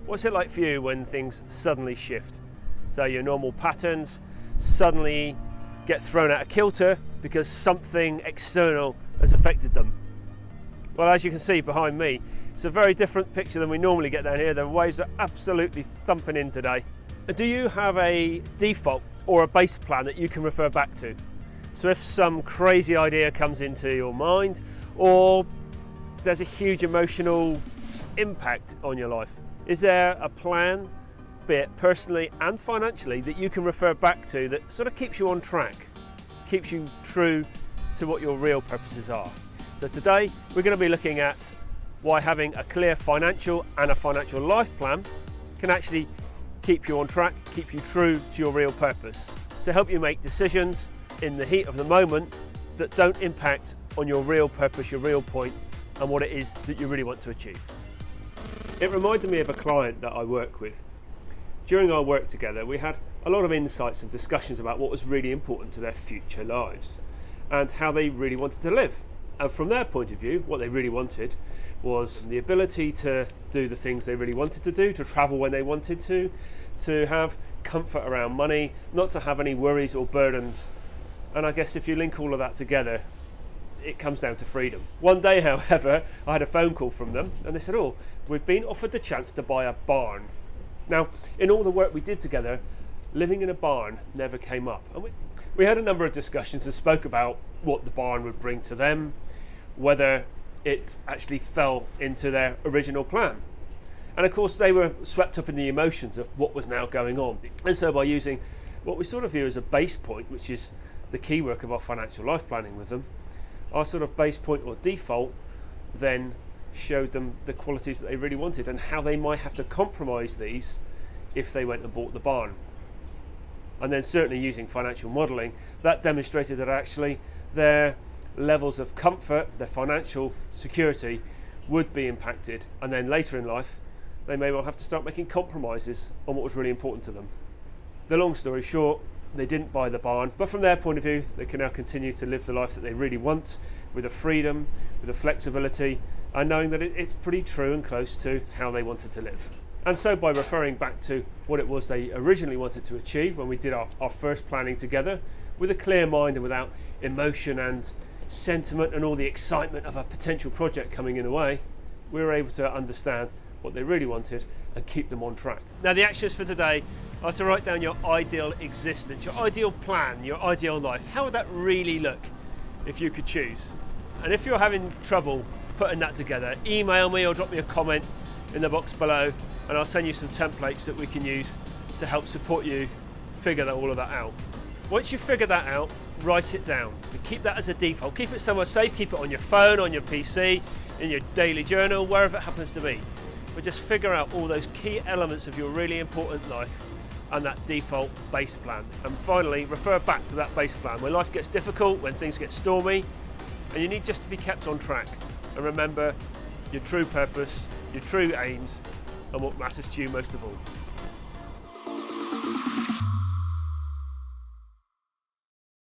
What's it like for you when things suddenly shift? So your normal patterns suddenly get thrown out of kilter because something external has affected them. Well, as you can see behind me, it's a very different picture than we normally get down here. The waves are absolutely thumping in today. Do you have a default or a base plan that you can refer back to? So if some crazy idea comes into your mind, or there's a huge emotional impact on your life, is there a plan, be it personally and financially, that you can refer back to that sort of keeps you on track, keeps you true to what your real purposes are? So today we're going to be looking at why having a clear financial and a financial life plan can actually keep you on track, keep you true to your real purpose, to help you make decisions in the heat of the moment that don't impact on your real purpose, your real point, and what it is that you really want to achieve. It reminded me of a client that I work with. During our work together, we had a lot of insights and discussions about what was really important to their future lives and how they really wanted to live. And from their point of view, what they really wanted was the ability to do the things they really wanted to do, to travel when they wanted to have comfort around money, not to have any worries or burdens. And I guess if you link all of that together, it comes down to freedom. One day, however, I had a phone call from them and they said, "Oh, we've been offered the chance to buy a barn." Now, in all the work we did together, living in a barn never came up. And we had a number of discussions and spoke about what the barn would bring to them, whether it actually fell into their original plan. And of course, they were swept up in the emotions of what was now going on. And so by using what we sort of view as a base point, which is the key work of our financial life planning with them, our sort of base point or default then showed them the qualities that they really wanted and how they might have to compromise these if they went and bought the barn. And then certainly using financial modelling, that demonstrated that actually their levels of comfort, their financial security would be impacted, and then later in life they may well have to start making compromises on what was really important to them. The long story short, they didn't buy the barn, but from their point of view they can now continue to live the life that they really want, with a freedom, with a flexibility, and knowing that it's pretty true and close to how they wanted to live. And so by referring back to what it was they originally wanted to achieve when we did our first planning together, with a clear mind and without emotion and sentiment and all the excitement of a potential project coming in the way, we were able to understand what they really wanted and keep them on track. Now the actions for today are to write down your ideal existence, your ideal plan, your ideal life. How would that really look if you could choose? And if you're having trouble putting that together, email me or drop me a comment in the box below and I'll send you some templates that we can use to help support you figure all of that out. Once you figure that out, write it down and keep that as a default. Keep it somewhere safe, keep it on your phone, on your PC, in your daily journal, wherever it happens to be. But just figure out all those key elements of your really important life and that default base plan. And finally, refer back to that base plan. When life gets difficult, when things get stormy, and you need just to be kept on track. And remember your true purpose, your true aims, and what matters to you most of all.